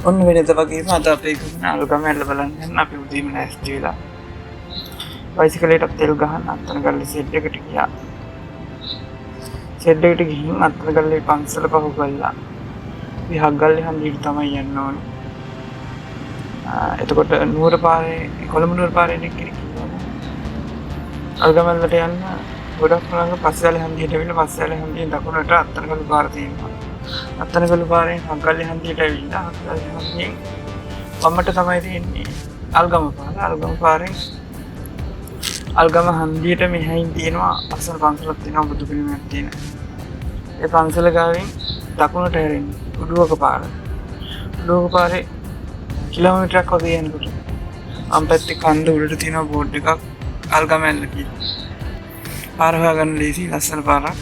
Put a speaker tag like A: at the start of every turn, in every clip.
A: ඔන්න වෙනද වගේම අද අපේ ගමන අලුගම ඇල්ල බලන්න යන්න අපි උදේම නැස්ති වෙලා බයිසිකලයටත් තෙල් ගහන්න අත්තනගල්ලේ ෂෙඩ් එකට ගියා. ෂෙඩ් එකට ගිහින් අත්තනගල්ලේ පන්සල පහු කළා. අපි හග්ගල්ලේ හන්දියට තමයි යන්න ඕනේ. එතකොට නුවර පාරේ කොළඹ නුවර පාරේ නේ කිව්වා. අලුගමල්ලට යන්න ගොඩක් ළඟ පස්සෑලේ හන්දියට ඇවිල්ලා පස්සෑලේ හන්දියෙන් දකුණට අත්තනගල්ලේ පාර තියෙනවා. අත්තනගල්ලේ පාරෙන් හග්ගල්ලේ හන්දියට ඇවිල්ලා හග්ගල්ලේ හන්දියෙන් වම්මට තමයි තියෙන්නේ අල්ගම පාර. අල්ගම පාරෙන් අල්ගම හන්දියට මෙහයින් තියෙනවා අසල පන්සලක් තියෙනවා බුදු පිළිමයක් තියෙන. ඒ පන්සල ගාවින් දකුණට හැරෙන්නේ උඩුවක පාර. උඩුවක පාරේ කිලෝමීටරයක් වගේ යනකොට අම් පැත්තේ කන්ද උඩට තියෙන බෝඩ් එකක් අල්ගම ඇල්ල කියලා. පාර හොයාගන්න ලේසි ලස්සන පාරක්.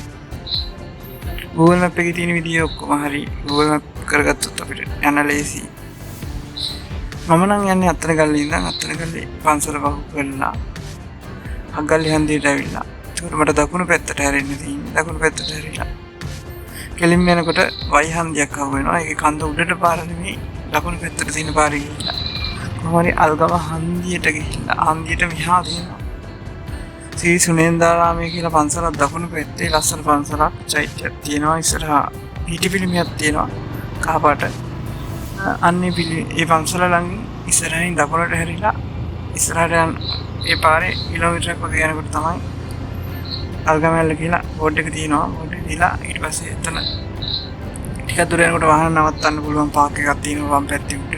A: Google Map එකේ තියෙන විදිය ඔක්කොම හරි Google Map කරගත්තොත් අපිට යන්න ලේසි. මම නම් යන්නේ අත්තනගල්ලේ ඉඳන් අත්තනගල්ලේ පන්සල පහු කරලා හග්ගල්ලේ හන්දියට ඇවිල්ලා. ඒකට මට දකුණු පැත්තට හැරෙන්න තියෙන්නේ. දකුණු පැත්තට හැරිලා කෙලින්ම යනකොට වයි හන්දියක් අහු වෙනවා. ඒකේ කන්ද උඩට පාර නෙමෙයි දකුණු පැත්තට තියෙන පාරේ ගිහිල්ලා. කොහොමද අල්ගම හන්දියට ගිහිල්ලා හන්දියට මෙහා තියෙනවා ශ්‍රී සුනේන්දාරාමය කියලා පන්සලක් දකුණු පැත්තේ ලස්සන පන්සලක් චෛත්‍යයක් තියෙනවා. ඉස්සරහා හිටි පිළිමයක් තියෙනවා කහපාට. අන්නේ ඒ පන්සල ළඟ ඉස්සරහින් දකුණට හැරිලා ඉස්සරහට යන ඒ පාරේ කිලෝමීටරයක් වගේ යනකොට තමයි අල්ගමැල්ල කියලා බෝඩ් එක තියෙනවා. බෝඩ් එක දීලා ඊට පස්සේ එතන ටිකක් දුර යනකොට වාහන නවත්තන්න පුළුවන් පාක් එකක් තියෙනවා වම් පැත්තේ උඩ.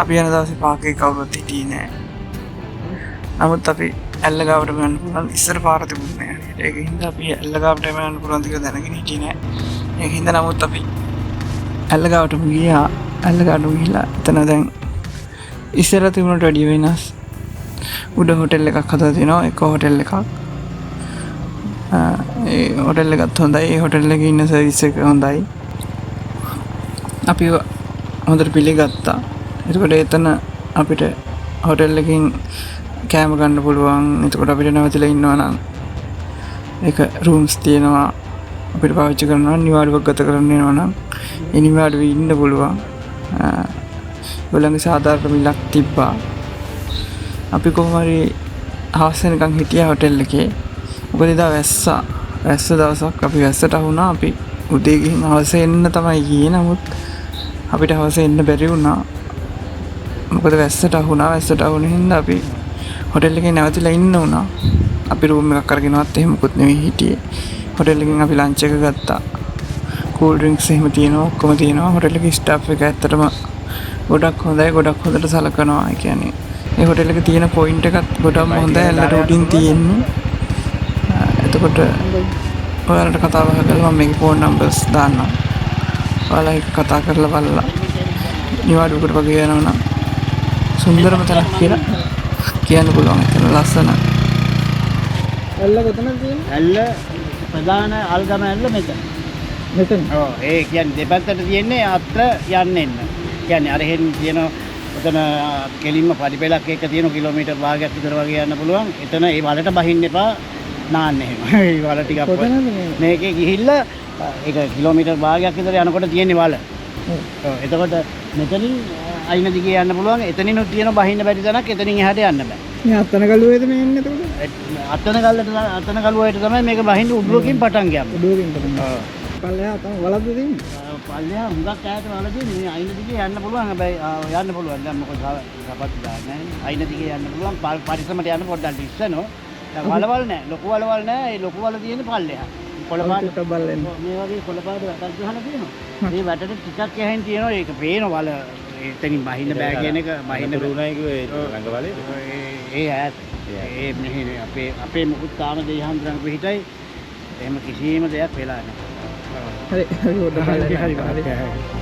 A: අපි යන දවසේ පාක් එක කවුරුත් හිටියේ නෑ. නමුත් අපි ඇල්ල ගාවට යන්න පුළුවන් ඉස්සර පාර තිබුණේ නෑ. ඒක හින්දා අපි ඇල්ල ගාවට යන්න පුළුවන් කියලා දැනගෙන හිටියේ නෑ. ඒක හින්දා නමුත් අපි ඇල්ල ගාවටම ගියා. ඇල්ල ගාවට ගිහිල්ලා එතන දැන් ඉස්සර තිබුණට වැඩිය වෙනස් උඩ හොටෙල් එකක් හදලා තියෙනවා. එක හොටෙල් එකක්. ඒ හොටෙල් එකත් හොඳයි. ඒ හොටෙල් එකේ ඉන්න සර්විස් එක හොඳයි. අපි හොඳට පිළිගත්තා. එතකොට එතන අපිට හොටෙල් එකකින් කෑම ගන්න පුළුවන්. එතකොට අපිට නැවතිලා ඉන්නවා නම් ඒක රූම්ස් තියෙනවා. අපිට පාවිච්චි කරනවා නිවාඩුවක් ගත කරන්න වෙනවා නම් ඒ නිවාඩුවේ ඉන්න පුළුවන්. ඒගොල්ලන්ගේ සාධාරණ මිලක් තිබ්බා. අපි කොහොම හරි හවස වෙනකන් හිටියා හොටෙල් එකේ. මොකද එදා වැස්ස දවසක් අපි වැස්සට වුණා. අපි උදේ ගිහින් හවස එන්න තමයි ගියේ. නමුත් අපිට හවස එන්න බැරි වුණා. මොකද වැස්සට වුණා. වැස්සට වුණ හින්දා අපි හොටෙල් එකේ නැවතිලා ඉන්න වුණා. අපි රූම් එකක් අරගෙනවත් එහෙම මොකුත් නෙවෙයි හිටියේ. හොටෙල් එකෙන් අපි ලන්ච් එක ගත්තා. කූල් ඩ්‍රින්ක්ස් එහෙම තියෙනවා. ඔක්කොම තියෙනවා. හොටෙල් එකේ ස්ටාෆ් එක ඇත්තටම ගොඩක් හොඳයි. ගොඩක් හොඳට සලකනවා. ඒ කියන්නේ ඒ හොටෙල් එකේ තියෙන පොයින්ට් එකත් ගොඩක් හොඳයි. ඇල්ලට උඩින් තියෙන්නේ. එතකොට ඔයාලට කතා බහ කරලා මම මේකේ ෆෝන් නම්බර්ස් දාන්නම්. ඔයාලා ඒක කතා කරලා බලලා නිවාඩුවකට වගේ යනවා නම් සුන්දරම තැනක් කියලා කියන්න පුළුවන්. එතන ලස්සන. ඇල්ල කොතනද තියෙන්නේ? ඇල්ල ප්‍රධාන අල්ගම ඇල්ල මෙතන. මෙතන. ඔව් ඒ කියන්නේ දෙපැත්තට තියෙන්නේ අත්ත යන්න එන්න. කියන්නේ අර හෙන් තියෙන ඔතන කෙලින්ම පරිපෙලක් එක තියෙන කිලෝමීටර් භාගයක් විතර වගේ යන්න පුළුවන්. එතන ඒ වලට බහින්න එපා. නාන්න එහෙම. ඒ වල ටිකක් මේකේ ගිහිල්ලා ඒක කිලෝමීටර් භාගයක් විතර යනකොට තියෙන්නේ වල. ඔව් එතකොට මෙතනින් අයින දිගේ යන්න පුළුවන්. එතනිනුත් තියෙන බහින්න බැරි තැනක්. එතනින් එහාට යන්න බෑ. මේ අත්තනගලුවේද මේ එන්නේ එතකොට? අත්තනගලුවට තමයි මේක බහින්න උඩුවකින් පටන් ගියාම. උඩුවකින් පටන්. ඔව්. පල්ලෙහා තමයි වලද තියෙන්නේ. පල්ලෙහා හුඟක් ඈත වල තියෙන්නේ. මේ අයින දිගේ යන්න පුළුවන්. හැබැයි යන්න පුළුවන්. දැන් මොකද සපත්තු දාන්නේ නැහැ. අයින දිගේ යන්න පුළුවන්. පරිස්සමට යන්න පොඩ්ඩක් ඉස්සනෝ. දැන් වලවල් නැහැ. ලොකු වලවල් නැහැ. ඒ ලොකු වල තියෙන්නේ පල්ලෙහා. කොළපාට බල්ලෙන්. මේ වගේ කොළපාට වැටක් ගහලා තියෙනවා. මේ වැටට ටිකක් යහින් තියෙනවා. ඒක පේන වල එතනින් බහින්න බෑ කියන එක බහින්න දුණයි කිව්වේ ළඟවලේ. ඒ ඈත් ඒ මෙහි අපේ මුකුත් තාම දෙයිහන්තරන් පිටයි. එහෙම කිසිම දෙයක් වෙලා නැහැ. හරි හරි හරි.